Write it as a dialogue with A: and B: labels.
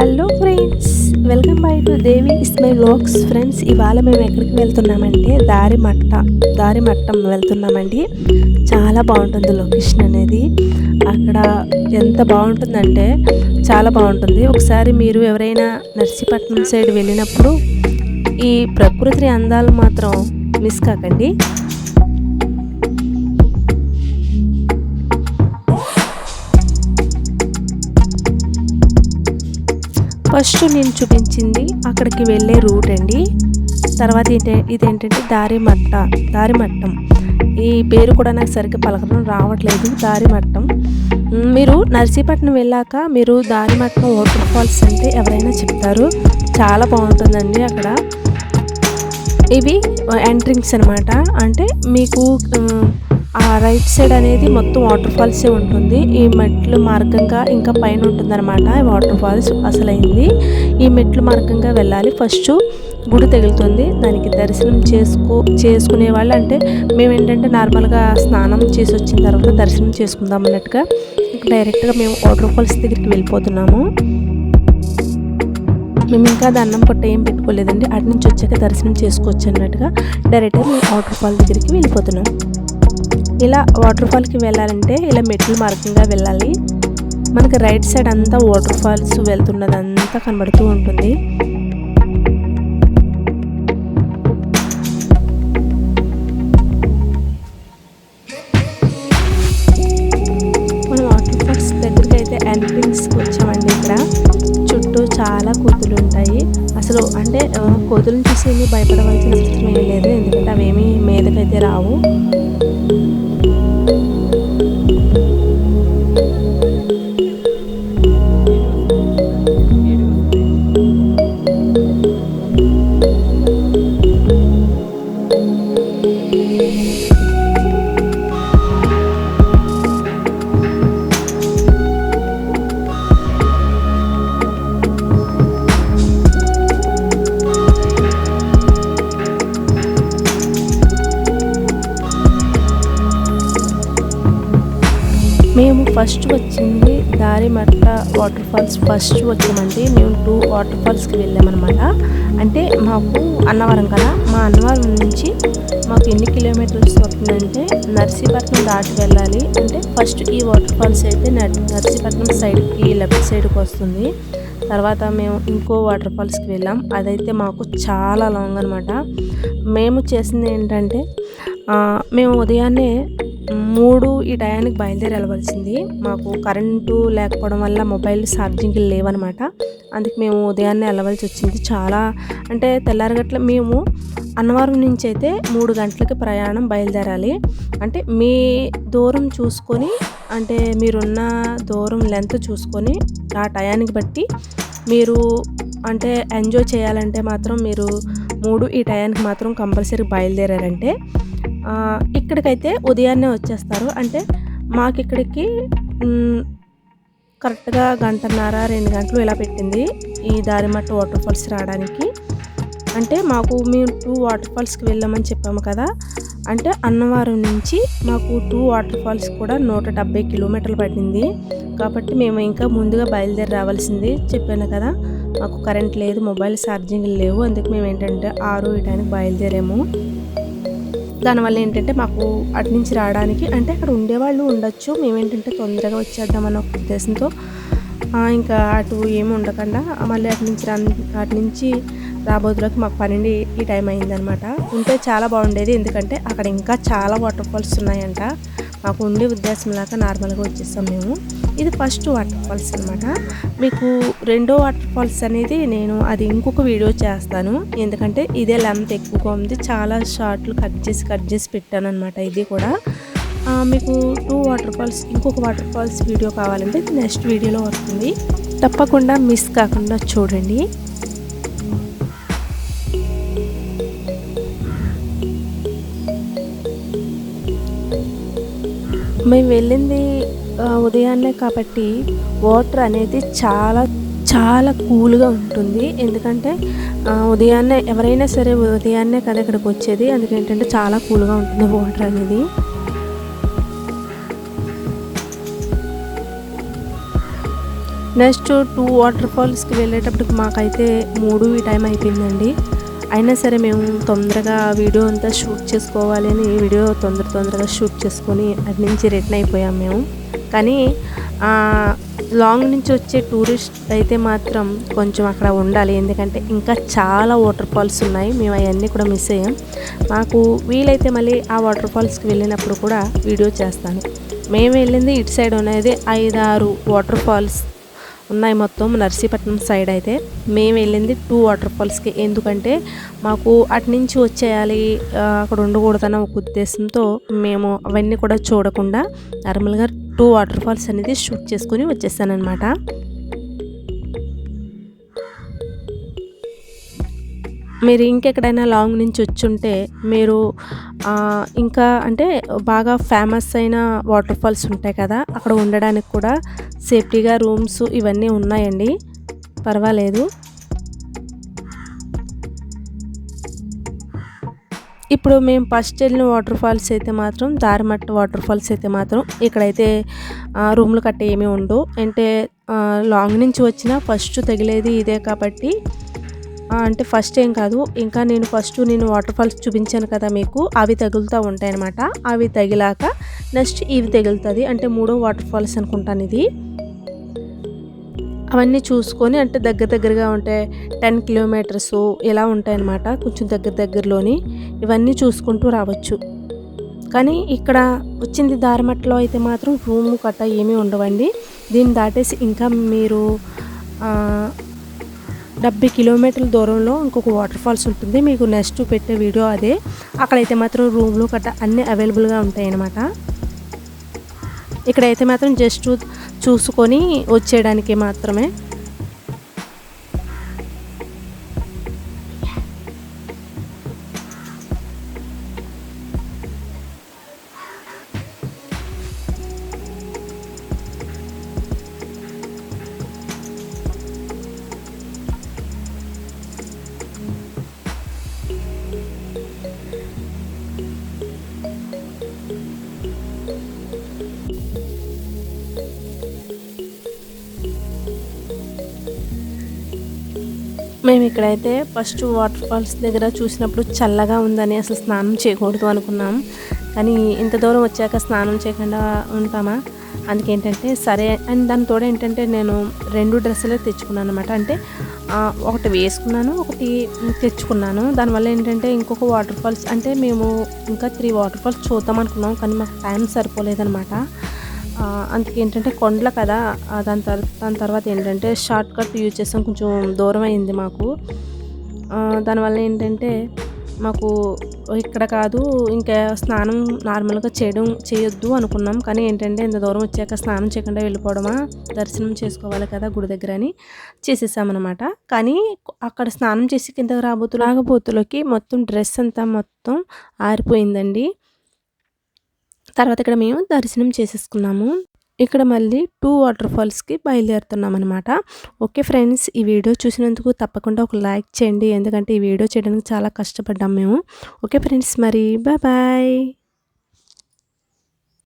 A: Hello friends, welcome by to Devi is my vlogs. Friends, ఇవాళ మేము ఎక్కడికి వెళ్తున్నామంటే దారిమట్టం వెళ్తున్నామండి. చాలా బాగుంటుంది లొకేషన్ అనేది. అక్కడ ఎంత బాగుంటుందంటే చాలా బాగుంటుంది. ఒకసారి మీరు ఎవరైనా నర్సీపట్నం సైడ్ వెళ్ళినప్పుడు ఈ ప్రకృతి అందాలు మాత్రం మిస్ కాకండి. ఫస్ట్ నేను చూపించింది అక్కడికి వెళ్ళే రూట్ అండి. తర్వాత ఇదేంటంటే దారిమట్టం. ఈ పేరు కూడా నాకు సరిగ్గా పలకడం రావట్లేదు. దారిమట్టం. మీరు నర్సీపట్నం వెళ్ళాక మీరు దారిమట్టం వాటర్ ఫాల్స్ అంటే ఎవరైనా చెప్తారు. చాలా బాగుంటుందండి అక్కడ. ఇవి ఎంట్రింగ్స్ అనమాట. అంటే మీకు ఆ రైట్ సైడ్ అనేది మొత్తం వాటర్ ఫాల్సే ఉంటుంది. ఈ మెట్లు మార్గంగా ఇంకా పైన ఉంటుందన్నమాట వాటర్ ఫాల్స్ అసలైంది. ఈ మెట్లు మార్గంగా వెళ్ళాలి. ఫస్ట్ గుడి తగులుతుంది, దానికి దర్శనం చేసుకునే వాళ్ళు, అంటే మేమేంటంటే నార్మల్గా స్నానం చేసి వచ్చిన తర్వాత దర్శనం చేసుకుందాం అన్నట్టుగా డైరెక్ట్గా మేము వాటర్ ఫాల్స్ దగ్గరికి వెళ్ళిపోతున్నాము. మేము ఇంకా దండం కొట్ట ఏం పెట్టుకోలేదండి. అటు నుంచి వచ్చాక దర్శనం చేసుకోవచ్చు అన్నట్టుగా డైరెక్ట్గా మేము వాటర్ ఫాల్ దగ్గరికి వెళ్ళిపోతున్నాం. ఇలా వాటర్ ఫాల్కి వెళ్ళాలంటే ఇలా మెట్ల మార్గంగా వెళ్ళాలి. మనకి రైట్ సైడ్ అంతా వాటర్ ఫాల్స్ వెళ్తున్నదంతా కనబడుతూ ఉంటుంది. మనం వాటర్ ఫాల్స్ దగ్గరికి అయితే ఎంట్రింగ్స్కి వచ్చామండి. ఇక్కడ చుట్టూ చాలా కోతులు ఉంటాయి. అసలు అంటే కోతులను చూసి ఏమీ భయపడవలసిన అవసరం ఏమీ లేదు, ఎందుకంటే అవేమీ మీదకైతే రావు. మేము ఫస్ట్ వచ్చింది దారిమట్ట వాటర్ ఫాల్స్ ఫస్ట్ వచ్చామండి. మేము 2 వాటర్ ఫాల్స్కి వెళ్ళామన్నమాట. అంటే మాకు అన్నవరం కదా, మా అన్నవరం నుంచి మాకు ఎన్ని కిలోమీటర్స్ వస్తుందంటే నర్సీపట్నం దాటి వెళ్ళాలి. అంటే ఫస్ట్ ఈ వాటర్ ఫాల్స్ అయితే నర్సీపట్నం సైడ్కి లెఫ్ట్ సైడ్కి వస్తుంది. తర్వాత మేము ఇంకో వాటర్ ఫాల్స్కి వెళ్ళాం. అదైతే మాకు చాలా లాంగ్ అనమాట. మేము చేసింది ఏంటంటే మేము ఉదయాన్నే 3 ఈ టయానికి బయలుదేరి వెళ్ళవలసింది. మాకు కరెంటు లేకపోవడం వల్ల మొబైల్ ఛార్జింగ్ లేవన్నమాట. అందుకే మేము ఉదయాన్నే వెళ్ళవలసి వచ్చింది. చాలా అంటే తెల్లారగట్ల మేము అన్నవరం నుంచి అయితే 3 గంటలకి ప్రయాణం బయలుదేరాలి. అంటే మీ దూరం చూసుకొని, అంటే మీరున్న దూరం లెంత్ చూసుకొని ఆ టయానికి బట్టి మీరు అంటే ఎంజాయ్ చేయాలంటే మాత్రం మీరు 3 ఈ టయానికి మాత్రం కంపల్సరీ బయలుదేరారంటే ఇక్కడికైతే ఉదయాన్నే వచ్చేస్తారు. అంటే మాకు ఇక్కడికి కరెక్ట్గా 1.5-2 గంటలు ఇలా పెట్టింది ఈ దారిమట్ట వాటర్ ఫాల్స్ రావడానికి. అంటే మాకు మేము 2 వాటర్ ఫాల్స్కి వెళ్ళామని చెప్పాము కదా. అంటే అన్నవరం నుంచి మాకు 2 వాటర్ ఫాల్స్ కూడా 170 కిలోమీటర్లు పట్టింది. కాబట్టి మేము ఇంకా ముందుగా బయలుదేరి రావాల్సింది. చెప్పాను కదా, మాకు కరెంట్ లేదు, మొబైల్ ఛార్జింగ్ లేవు. అందుకే మేము ఏంటంటే 6 ఈ టైంకి బయలుదేరాము. దానివల్ల ఏంటంటే మాకు అటు నుంచి రావడానికి, అంటే అక్కడ ఉండేవాళ్ళు ఉండొచ్చు, మేమేంటంటే తొందరగా వచ్చేద్దామన్న ఒక ఉద్దేశంతో ఇంకా అటు ఏమి ఉండకుండా మళ్ళీ అటు నుంచి రాబోతులోకి మాకు 12 ఈ టైం అయిందనమాట. ఉంటే చాలా బాగుండేది, ఎందుకంటే అక్కడ ఇంకా చాలా వాటర్ ఫాల్స్ ఉన్నాయంట. మాకు ఉండే ఉద్దేశం లాగా నార్మల్గా వచ్చేస్తాం మేము. ఇది ఫస్ట్ వాటర్ ఫాల్స్ అనమాట. మీకు రెండో వాటర్ ఫాల్స్ అనేది నేను అది ఇంకొక వీడియో చేస్తాను, ఎందుకంటే ఇదే లెంత్ ఎక్కువగా ఉంది. చాలా షార్ట్లు కట్ చేసి పెట్టాను అనమాట. ఇది కూడా మీకు 2 వాటర్ ఫాల్స్ ఇంకొక వాటర్ ఫాల్స్ వీడియో కావాలంటే నెక్స్ట్ వీడియోలో వస్తుంది. తప్పకుండా మిస్ కాకుండా చూడండి. మేము వెళ్ళింది ఉదయాన్నే కాబట్టి వాటర్ అనేది చాలా కూల్గా ఉంటుంది. ఎందుకంటే ఉదయాన్నే ఎవరైనా సరే ఉదయాన్నే కదా ఇక్కడికి వచ్చేది, అందుకేంటంటే చాలా కూల్గా ఉంటుంది వాటర్ అనేది. నెక్స్ట్ 2 వాటర్ ఫాల్స్‌కి వెళ్ళేటప్పటికి మాకైతే 3 ఈ టైం అయిపోయిందండి. అయినా సరే మేము తొందరగా వీడియో అంతా షూట్ చేసుకోవాలి అని వీడియో తొందరగా షూట్ చేసుకొని అటు నుంచి రిటర్న్ అయిపోయాం మేము. కానీ లాంగ్ నుంచి వచ్చే టూరిస్ట్ అయితే మాత్రం కొంచెం అక్కడ ఉండాలి. ఎందుకంటే ఇంకా చాలా వాటర్ ఫాల్స్ ఉన్నాయి. మేము అవన్నీ కూడా మిస్ అయ్యాం. మాకు వీలైతే మళ్ళీ ఆ వాటర్ ఫాల్స్‌కి వెళ్ళినప్పుడు కూడా వీడియో చేస్తాను. మేము వెళ్ళింది ఇటు సైడ్ ఉన్నది 5, 6 వాటర్ ఫాల్స్ ఉన్నాయి మొత్తం నర్సీపట్నం సైడ్ అయితే. మేము వెళ్ళింది 2 వాటర్ ఫాల్స్‌కి. ఎందుకంటే మాకు అటు నుంచి వచ్చేయాలి, అక్కడ ఉండకూడదన్న ఒక ఉద్దేశంతో మేము అవన్నీ కూడా చూడకుండా నార్మల్‌గా 2 వాటర్ ఫాల్స్ అనేది షూట్ చేసుకొని వచ్చేసాననమాట. మీరు ఇంకెక్కడైనా లాంగ్ నుంచి వచ్చుంటే మీరు ఇంకా అంటే బాగా ఫేమస్ అయిన వాటర్ ఫాల్స్ ఉంటాయి కదా, అక్కడ ఉండడానికి కూడా సేఫ్టీగా రూమ్స్ ఇవన్నీ ఉన్నాయండి, పర్వాలేదు. ఇప్పుడు మేము ఫస్ట్ వెళ్ళిన వాటర్ ఫాల్స్ అయితే మాత్రం దారిమట్ట వాటర్ ఫాల్స్ అయితే మాత్రం ఇక్కడైతే రూమ్లు కట్ట ఏమీ ఉండవు. అంటే లాంగ్ నుంచి వచ్చినా ఫస్ట్ తగిలేది ఇదే కాబట్టి అంటే ఫస్ట్ ఏం కాదు, ఇంకా నేను వాటర్ ఫాల్స్ చూపించాను కదా మీకు, అవి తగులుతూ ఉంటాయన్నమాట. అవి తగిలాక నెక్స్ట్ ఇవి తగులుతుంది, అంటే 3వ వాటర్ ఫాల్స్ అనుకుంటాను ఇది. అవన్నీ చూసుకొని అంటే దగ్గరగా ఉంటే 10 కిలోమీటర్స్ ఇలా ఉంటాయన్నమాట, కొంచెం దగ్గరలోని. ఇవన్నీ చూసుకుంటూ రావచ్చు. కానీ ఇక్కడ వచ్చింది దారిమట్టలో అయితే మాత్రం రూము కట్ట ఏమీ ఉండవండి. దీన్ని దాటేసి ఇంకా మీరు 70 కిలోమీటర్ల దూరంలో ఇంకొక వాటర్ ఫాల్స్ ఉంటుంది. మీకు నెక్స్ట్ పెట్టే వీడియో అదే. అక్కడైతే మాత్రం రూమ్లు కట్ట అన్నీ అవైలబుల్గా ఉంటాయన్నమాట. ఇక్కడైతే మాత్రం జస్ట్ చూసుకొని వచ్చేయడానికి మాత్రమే. మేము ఇక్కడైతే ఫస్ట్ వాటర్ ఫాల్స్ దగ్గర చూసినప్పుడు చల్లగా ఉందని అసలు స్నానం చేయకూడదు అనుకున్నాం. కానీ ఇంత దూరం వచ్చాక స్నానం చేయకుండా ఉంటామా? అందుకేంటంటే సరే అండ్ దాని తోడు ఏంటంటే నేను 2 డ్రెస్సులే తెచ్చుకున్నాను అనమాట. అంటే ఒకటి వేసుకున్నాను, ఒకటి తెచ్చుకున్నాను. దానివల్ల ఏంటంటే ఇంకొక వాటర్ ఫాల్స్ అంటే మేము ఇంకా 3 వాటర్ ఫాల్స్ చూద్దాం అనుకున్నాం, కానీ మాకు టైం సరిపోలేదనమాట. అందుకేంటంటే కొండలు కదా, దాని తర్వాత ఏంటంటే షార్ట్ కట్ యూజ్ చేసాం, కొంచెం దూరం అయింది మాకు. దానివల్ల ఏంటంటే మాకు ఇక్కడ కాదు, ఇంకా స్నానం నార్మల్గా చేయొద్దు అనుకున్నాం. కానీ ఏంటంటే ఇంత దూరం వచ్చాక స్నానం చేయకుండా వెళ్ళిపోవడమా, దర్శనం చేసుకోవాలి కదా గుడి దగ్గర అని చేసేసామన్నమాట. కానీ అక్కడ స్నానం చేసి కిందకి రాబోతులోకి మొత్తం డ్రెస్ అంతా మొత్తం ఆరిపోయిందండి. తర్వాత ఇక్కడ మేము దర్శనం చేసేసుకున్నాము. ఇక్కడ మళ్ళీ 2 వాటర్ ఫాల్స్‌కి బయలుదేరుతున్నాం అనమాట. ఓకే ఫ్రెండ్స్, ఈ వీడియో చూసినందుకు తప్పకుండా ఒక లైక్ చేయండి. ఎందుకంటే ఈ వీడియో చేయడానికి చాలా కష్టపడ్డాం మేము. ఓకే ఫ్రెండ్స్, మరి బాయ్.